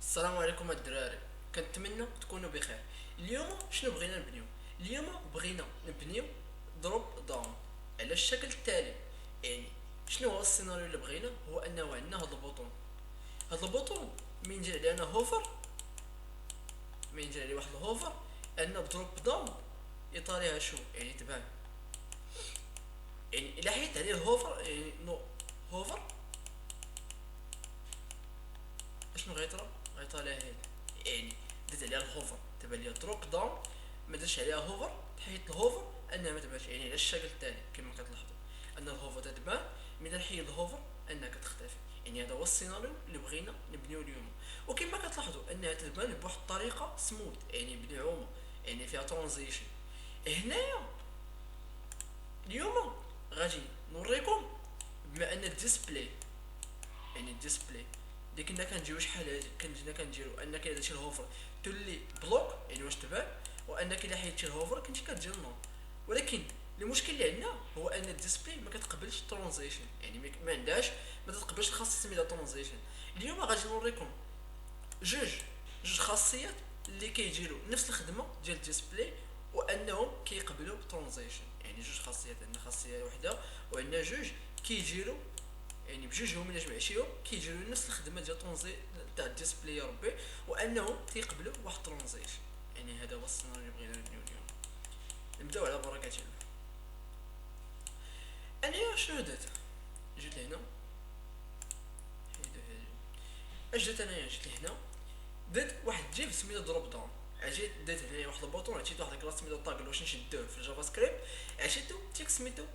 السلام عليكم الدراري. كنتمنى تكونوا بخير. اليوم شنو بغينا نبنيو؟ اليوم بغينا نبنيو دروب داون على الشكل التالي. يعني شنو هو السيناريو اللي بغينا؟ هو انه عندنا هاد البوطون. هاد البوطون من ندير عليه انا هوفر، من ندير عليه واحد الهوفر، عندنا دروب داون ايطاليها شو يعني تبان. يعني الا حيت عليه الهوفر يعني نو هوفر اشنو غيطرا؟ غيطلع هنا. يعني درت عليها الهوفر تبان ليا دروب داون، ما درتش عليها هوفر، حيت الهوفر انها ما تبانش. يعني على الشكل التالي كما كتلاحظوا ان الهوفر تتبان، من نحيد الهوفر انها كتختفي. يعني هذا هو السيناريو اللي بغينا نبنيو اليوم. وكما كتلاحظوا انها تتبان بواحد الطريقه سموث، يعني بنعومه، يعني فيها ترانزيشن. هنايا اليوم غادي نوريكم بما ان الديسبلاي، يعني الديسبلاي اللي كنا كنديرو شحال هادي، كنا كنديرو انك الا درتي الهوفر تولي بلوك يعني واش تبان، وانك الا حيدتي الهوفر كنتي كتجي النور. ولكن المشكل اللي عندنا هو ان الديسبلاي ما كتقبلش الترانزيشن، يعني ما عندهاش، ما تتقبلش الخاصيه سميتها ترانزيشن. اليوم غادي نوريكم جوج جوج خاصيات اللي كيديروا نفس الخدمه ديال الديسبلاي وانهم كيقبلوا ترانزيشن. يعني جوج خاصيات، عندنا خاصيه وحده وعندنا جوج كيديروا، يعني بجوجهم الا جمعتيهم كيديروا نفس الخدمه ديال ترانزي تاع الديسبلاي يا ربي، وانهم تيقبلوا واحد ترانزيشن. يعني هذا هو السيناريو اللي بغينا نبنيو اليوم. نبداو على بركه الله. انا شنو درت؟ جيت لهنا، حيدو هادي، اش درت انايا؟ جيت لهنا درت واحد جيف سميتو دروب داون. عجيت درت هنايا واحد البوطون، عطيت واحد الكلاس سميتو طاغل واش نشدوه في الجافا سكريبت، عطيتو تيك سميتو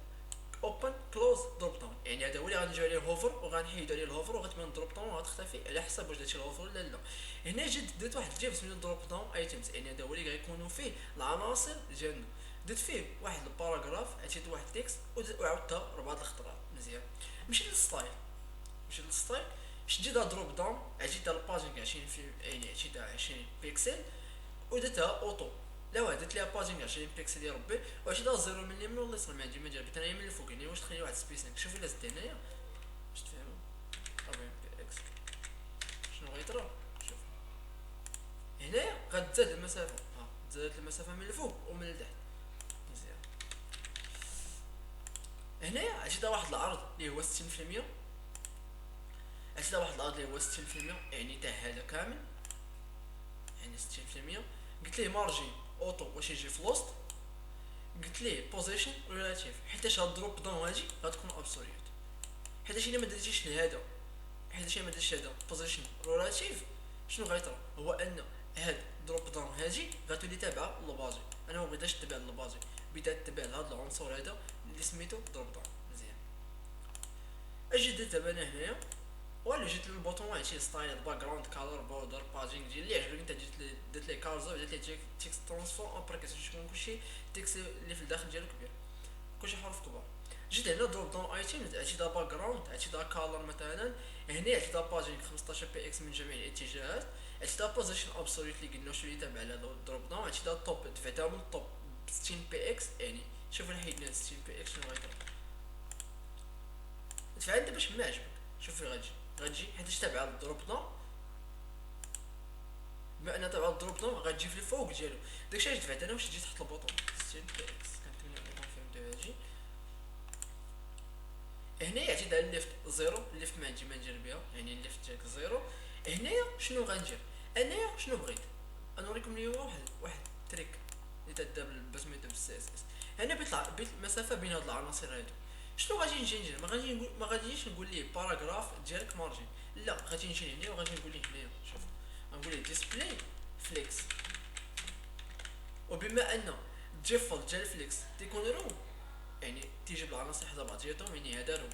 اوبن كلوز دروب داون. يعني هذا هو اللي غنديرو عليه الهوفر وغنحيدو عليه الهوفر وغتبان دروب داون وغتختفي على حسب واش درتي الهوفر ولا لا. هنا جيت درت واحد الجيف سميتو دروب داون ايتمز، يعني هذا هو اللي غيكونوا فيه العناصر ديالنا. درت فيه واحد الباراغراف، عطيت واحد التكست وعاودتها 4 الخطرات مزيان. مشيت للستايل، مشيت للستايل، شديتها دروب داون، عطيتها الباجينغ 20 في، يعني عطيتها 20 بيكسل ودرتها اوتو. لا واه درت ليها باجينغ 20 بيكسل يا ربي، وعطيتها زيرو من اليمين ولا اليسار، ما عندي ما دير، قلت انا من الفوق. يعني واش تخلي واحد سبيسينغ؟ شوف الا زدت هنايا واش تفهموا 40 بي اكس شنو غيطرا. شوف هنايا غتزاد المسافه، ها زادت المسافه من الفوق ومن التحت مزيان. هنايا عطيتها واحد العرض اللي هو 60%، عطيتها واحد العرض اللي هو 60%، يعني تاع هذا كامل، يعني 60%. قلت ليه مارجين اوتو واش يجي في لوست، قلت ليه بوزيشن ريلاتيف حيتاش هاد دروب داون هادي غتكون ابسوليوت، حيتاش الا ما درتيش لهذا، حيتاش الا ما درتش هذا بوزيشن ريلاتيف، شنو غيطرا هو ان هاد دروب داون هادي غتولي تابعه للباجي. انا ما بغيتهاش تبع للباجي، بدات تبع لهاد العنصر هذا اللي سميتو دروب داون مزيان. اجي درت دابا انا هنايا، ولا جيت للبوطون عطيت ستايل باك جراوند كالر بوردر باجينغ ديال اللي عجبك انت، جيت درت ليه كارزو، درت ليه تكست ترانسفورم ابري كتكون كلشي تكست اللي في الداخل ديالو كبير، كلشي حروف كبار. جيت هنا دروب داون ايتيمز، عطيتها باك جراوند، عطيتها كالر مثلا، هنا عطيتها باجينغ 15 بي اكس من جميع الاتجاهات، عطيتها بوزيشن ابسوليوت اللي قلنا شويه تابع على دروب داون، عطيتها توب دفعتها من الطوب ب 60 بي اكس. يعني شوف الحيد 60 بي اكس شنو غيطرا، دفع انت باش ما عجبك. شوف فين غتجي، غتجي حيت تابعه للدروب داون، بما ان تابعه للدروب داون غتجي في الفوق ديالو. داكشي علاش دفعت انا واش جيت تحت البوطون 60 بي اكس. كنتمنى انكم فهمتوا هادشي. هنايا عطيت على الليفت زيرو، الليفت ما عندي ما ندير بها، يعني الليفت ديالك زيرو. هنايا شنو غندير؟ انايا شنو بغيت نوريكم اليوم واحد تريك اللي تدار بسميتو بالسي اس اس. هنا بيت المسافه بين هاد العناصر هادو. شنو غادي نجي ندير؟ ما غاديش نقول ليه باراغراف ديالك مارجين، لا غادي نجي هنا وغادي نقول ليه هنايا شوف، غنقول ليه ديسبلاي فليكس. وبما ان الديفولت ديال فليكس تيكون رو، يعني تيجيب العناصر حدا بعضياتهم، يعني هذا رو،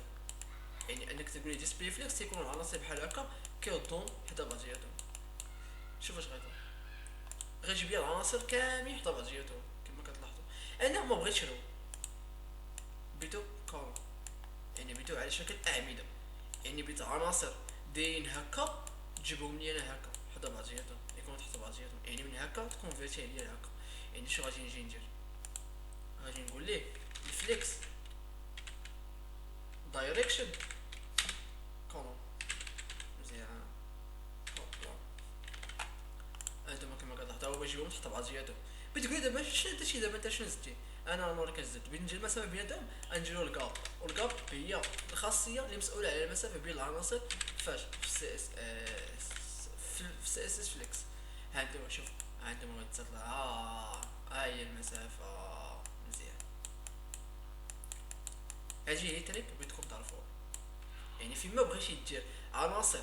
يعني انك تقولي ديسبلاي فليكس تيكون العناصر بحال هكا كيوضون حدا بعضياتهم. شوف اش غيطرا، غيجيب لي العناصر كاملين حدا بعضياتهم كما كتلاحظوا. انا ما بغيتش رو، بيتو كولوم، يعني بيتو على شكل اعمده، يعني بيت عناصر دايرين هكا تجيبهم لي انا هكا حدا بعضياتهم، يكونوا تحت بعضياتهم، يعني من هكا تكون فيرتي عليا هكا. يعني شو غادي نجي ندير؟ غادي نقول ليه الفليكس دايركشن كولوم مزيان. هوبلا هو يجيبهم تحت بعضياتهم. بتقولي دابا شنو درتي دابا انت شنو زدتي؟ انا نوريك زدت بين نجي المسافه بيناتهم نجيرو الكاب، والكاب هي الخاصيه اللي مسؤوله على المسافه بين العناصر فاش في السي اس في السي اس اس فليكس. ها انتما شوف، ها انتما غتطلع ها هي المسافه مزيان. هذه هي تريك بغيتكم تعرفوها، يعني فيما بغيتي دير عناصر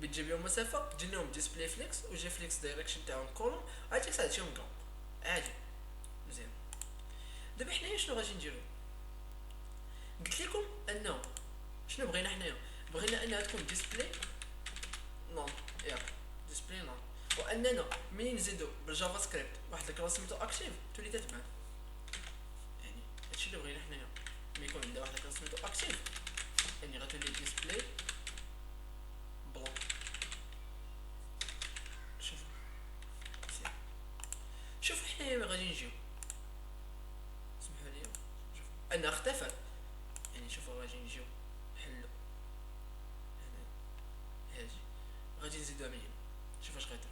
بتجيب لهم مسافه تجي لهم ديسبلاي فليكس وجي فليكس دايركشن تاعهم كولوم عاد تساعدهم كام عادي مزيان. دابا حنايا شنو غادي نديرو؟ قلت لكم انه شنو بغينا حنايا؟ بغينا انها تكون ديسبلاي نون ياك ديسبلاي نون، واننا ملي نزيدو بالجافا سكريبت واحد الكلاس سميتو اكتيف تولي تتبان. يعني هادشي اللي بغينا حنايا، ملي يكون عندنا واحد الكلاس سميتو اكتيف يعني غتولي ديسبلاي بلوك. شوفوا مزيان، شوفوا حنايا غادي نجيو سمحوا لي شوفوا انها اختفت. يعني شوفوا غادي نجيو نحلو هنا هادي غادي نزيدوها من هنا. شوف اش غيطرا،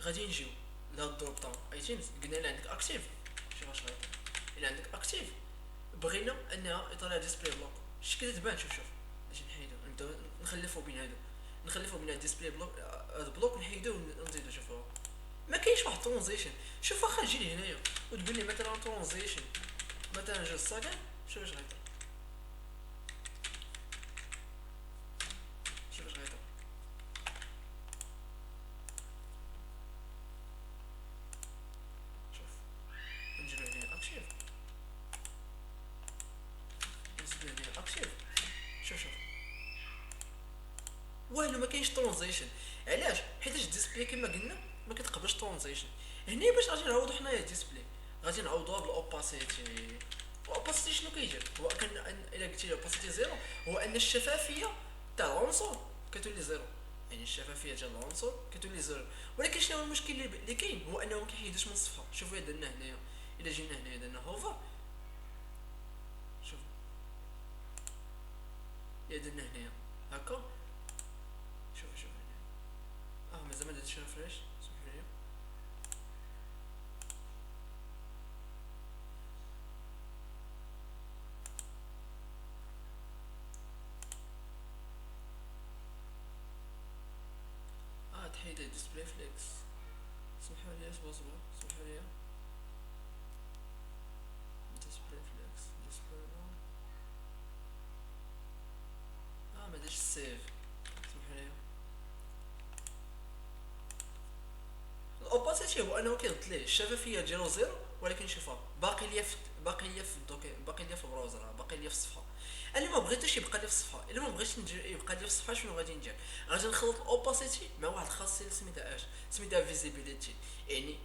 غادي نجيو لهاد الدروب داون ايتيمز قلنا الا عندك اكتيف. شوف اش غيطرا، الا عندك اكتيف بغينا انها يطلع ديسبلاي بلوك شتي كده تبان. شوف اجي نحيدو نبداو نخلفو بين هادو، نخلفو بين ديسبلاي بلوك هاد بلوك نحيدو ونزيدو. شوفوا ما كاينش واحد ترانزيشن. شوف واخا نجي لهنايا وتقول لي مثلا ترانزيشن مثلا جوج ساكن، شوف اش غيطرا، شوف اش غيطرا. شوف نجيو هنا اكتيف نزيدو هنا اكتيف. شوف والو ما كاينش ترانزيشن. علاش؟ حيتاش الديسبلاي كما قلنا ما كتقبلش ترانزيشن. هنا باش غادي نعوضو حنايا الديسبلاي غادي نعوضوها بالاوباسيتي. الاوباسيتي شنو كيدير؟ هو كان الا قلتي لي اوباسيتي زيرو هو ان الشفافيه تاع العنصر كتولي زيرو، يعني الشفافيه ديال العنصر كتولي زيرو. ولكن شنو هو المشكل اللي كاين؟ هو انه ما كيحيدوش من الصفحه. شوفوا الا درنا هنايا، الا جينا هنايا درنا هوفر، شوف الا درنا هنايا هكا، شوف هنا مازال ما درتش ريفريش سمحوا لي. تحيد الديسبلاي فليكس سمحوا لي اصبر سمحوا لي. ديسبلاي فليكس ديسبلاي ما داش السيف سمحوا لي. الاوباسيتي هو انه كيرد ليه الشفافيه ديالو زيرو، ولكن شوفها باقي ليا في الدوكي، باقي ليا في البراوزر، باقي ليا في الصفحه. انا ما بغيتوش يبقى لي في الصفحه، الا ما بغيتش يبقى لي في الصفحه شنو غادي ندير؟ غادي نخلط الاوباسيتي مع واحد الخاصيه سميتها سميتها فيزيبيليتي. يعني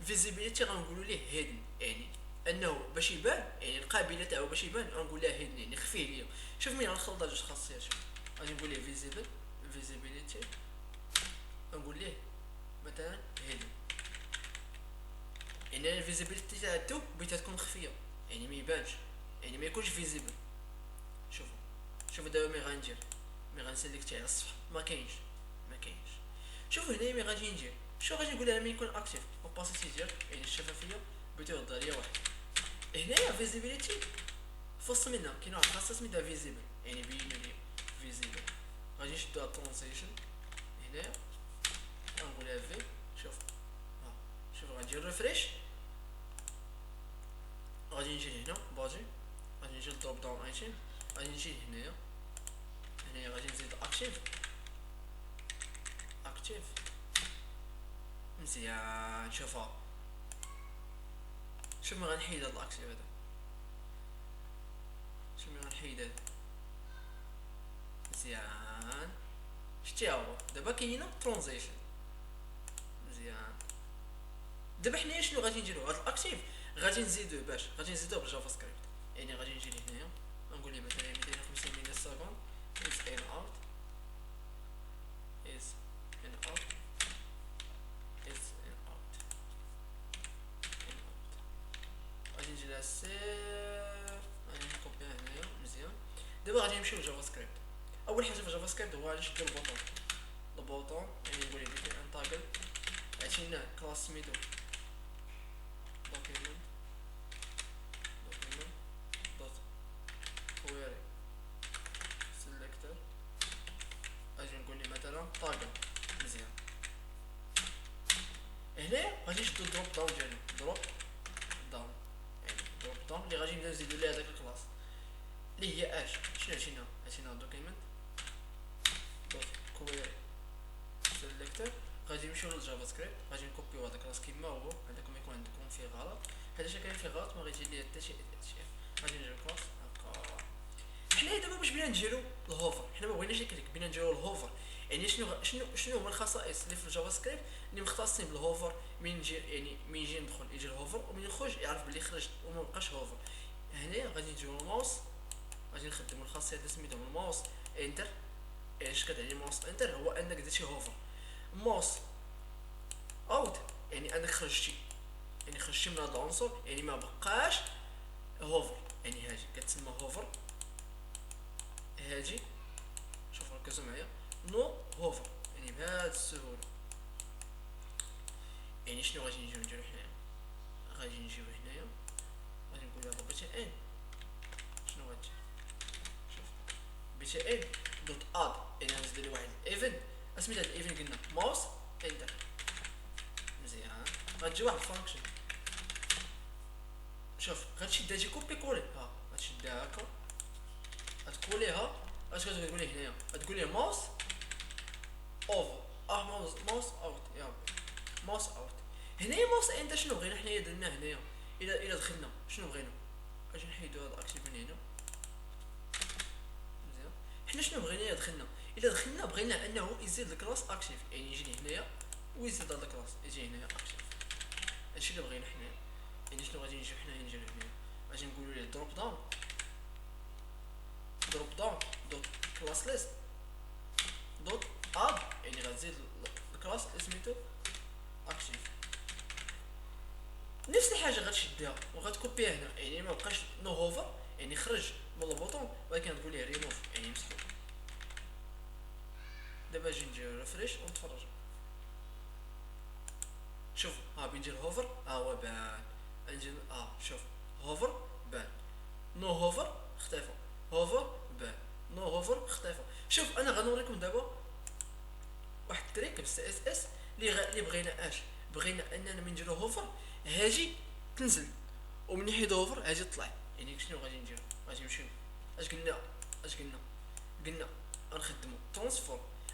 فيزيبيليتي غنقولوا ليه هيدن، يعني انه باش يبان، يعني القابله تاعو باش يبان غنقول لها هيدن يعني خفيه ليا. شوف مين غنخلط جوج خاصيات، شوف غادي نقول ليه فيزيبيليتي غنقول ليه مثلا هيدن، يعني الفيزيبيليتي تاع الضوء بغيتها تكون خفيه يعني ما يبانش، يعني ما يكونش فيزيبل. شوفوا دابا مي غندير مي غنسيليكتي على الصفحه ما كاينش. شوفوا هنايا مي غادي ندير شنو غادي نقول لها ملي يكون اكتيف اوباسيتي ديال يعني الشفافيه بغيتو يرد عليا واحد. هنايا فيزيبيليتي فوسط منها كاين واحد الخاصيه سميتها فيزيبل، يعني بين لي فيزيبل. غادي نشدو على الترانزيشن هنايا غنقولها في. شوف غندير ريفريش، غادي نجي لهنا باجي، غادي نجي للدروب داون ايتيم، غادي نجي هنايا غادي نزيد اكتيف مزيان. شوف ملي غنحيد هاد الاكتيف هذا، شوف ملي غنحيد هذا مزيان. شتي هو دابا كاينه ترانزيشن مزيان. دابا حنايا شنو غادي نديرو؟ هاد الاكتيف غادي نزيدوه غادي نزيدوه بالجافا سكريبت. يعني غادي نجي لهنايا غنقول ليه مثلا 250 ملي سكوند is in out is in out is in out غادي نجي لها السير، غادي نكوبيها هنايا مزيان. دابا غادي نمشيو لجافا سكريبت. اول حاجه في جافا سكريبت هو غادي نشدو البوطون يعني نقول ليه انتاجل هادشي هنا كلاس سميتو دوكيمنت دوت كويري سيليكتور. اجي نقول لي مثلا طاقم. مزيان. هنا غادي نشدو دروب داون ديالو دروب داون، يعني دروب داون اللي غادي نبداو نزيدو ليه هذاك الكلاس اللي هي اش. شنو هاتينا دوكيمنت دوت كويري سيليكتور. غادي نمشيو للجافا سكريبت، غادي نكوبيو هذا الكلاس كيما هو. عندكم يكون عندكم فيه غلط، هذا كاين فيه غلط ما غيجي ليا حتى شي. غادي نديرو كلاس هكا. حنا دابا باش بغينا نديرو الهوفر، حنا ما بغيناش الكليك، بغينا نديرو الهوفر. يعني شنو هما الخصائص اللي في الجافا سكريبت اللي مختصين بالهوفر؟ من نجي يعني من يجي ندخل يجي الهوفر، ومن يخرج يعرف بلي خرج وما بقاش هوفر. هنايا غادي نجيو الماوس، غادي نخدمو الخاصيه اللي سميتهم الماوس انتر. اش كتعني ماوس انتر؟ هو انك درتي هوفر. ماوس اوت يعني انك خرجتي، يعني خرجتي من هذا العنصر، يعني ما بقاش هوفر. يعني هاجي كتسمى هوفر، هاجي شوف ركزوا معايا، نو هوفر يعني بهذه السهوله. يعني شنو غادي نجيو نديرو حنايا؟ غادي نجيو هنايا غادي نقولو هذا بي تي ان. شنو غادي شوف بي تي ان دوت اد، يعني غنزيد لي واحد ايفنت. اسميت هاد الايفنت قلنا ماوس انتر. مزيان. غتجي واحد الفانكشن، شوف غتشد هادشي كوبي كولي، ها غتشدها هكا غتكوليها. اش كتقول لي هنايا؟ غتقول لي ماوس اوفر، ماوس اوت. يا ماوس اوت. هنايا ماوس انت شنو بغينا حنايا درنا هنايا؟ الى دخلنا شنو بغينا؟ اجي نحيدو هذا اكتيف من هنا. مزيان. حنا شنو بغينا الى دخلنا بغينا انه يزيد الكلاس اكتيف، يعني يجي هنايا ويزيد هذا الكلاس يجي هنايا اكتيف. هادشي اللي بغينا حنايا. يعني شنو غادي نجيو حنايا نديرو هنايا؟ غادي نقولو ليه دروب داون دوت كلاس ليست دوت اد، يعني غتزيد الكلاس سميتو اكتيف. نفس الحاجه غتشدها وغتكوبيها هنا، يعني ما بقاش نو هوفر يعني خرج من البوطون، ولكن نقول ليه ريموف يعني مسحو. دابا اجي ندير ريفريش ونتفرج. شوف ها بين ندير هوفر ها هو بان. نجي شوف هوفر بان، نو هوفر اختفى، هوفر بان، نو هوفر اختفى. شوف انا غنوريكم دابا واحد التريك بالسي اس اس اللي بغينا بغينا اننا من نديرو هوفر هاجي تنزل، ومن نحيد هوفر هاجي تطلع. يعني شنو غادي نديرو؟ غادي نمشيو قلنا غنخدمو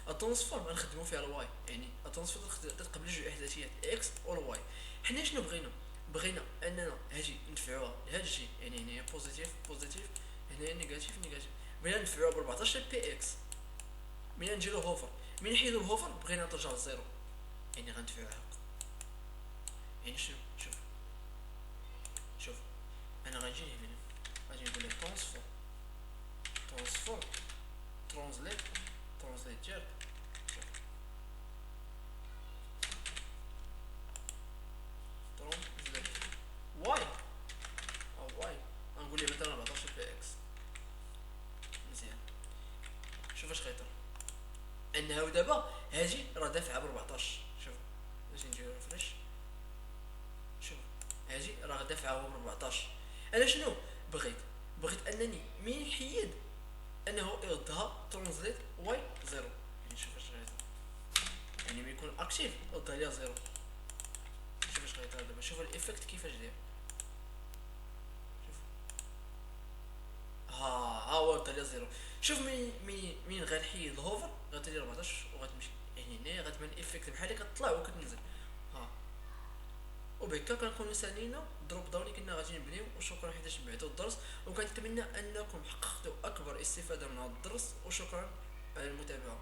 الترانسفورم غنخدمو فيها الواي، يعني الترانسفورم تقبل جوج احداثيات اكس والواي. حنا شنو بغينا اننا هاجي ندفعوها لهاد الشيء، يعني هنايا بوزيتيف هنايا نيجاتيف. بغينا ندفعوها ب 14 بي اكس. من نديرو هوفر من نحيدو الهوفر بغينا ترجع للزيرو، يعني غندفعوها هكا. يعني شوف انا غنجي هنا غادي نقول لك ترانسفورم ترانزليت ديال ترانزليت واي غنقول ليه مثلا 14 بي اكس. مزيان. شوف اش غيطرا انها دابا هاجي راه دافعه ب 14. شوف باش نديرو ريفريش، شوف هاجي راه دافعه ب 14. انا شنو بغيت انني من نحيد انه يردها ترانزليت واي زيرو. يعني شوف اش غيطرا، يعني ملي يكون اكتيف يردها ليا زيرو. شوف اش غيطرا دابا، شوف الايفكت كيفاش داير. شوف ها هو ردها ليا زيرو. شوف من غنحيد الهوفر غتولي 14 وغتمشي، يعني هنايا غتبان الايفكت بحال اللي كتطلع وكتنزل. ها وبهكا كنكونوا سالينا دروب داون اللي كنا غادي نبنيو. وشكرا حيت سمعتوا الدرس، وكنتمنى انكم حققتوا اكبر استفاده من هذا الدرس، وشكرا على المتابعه.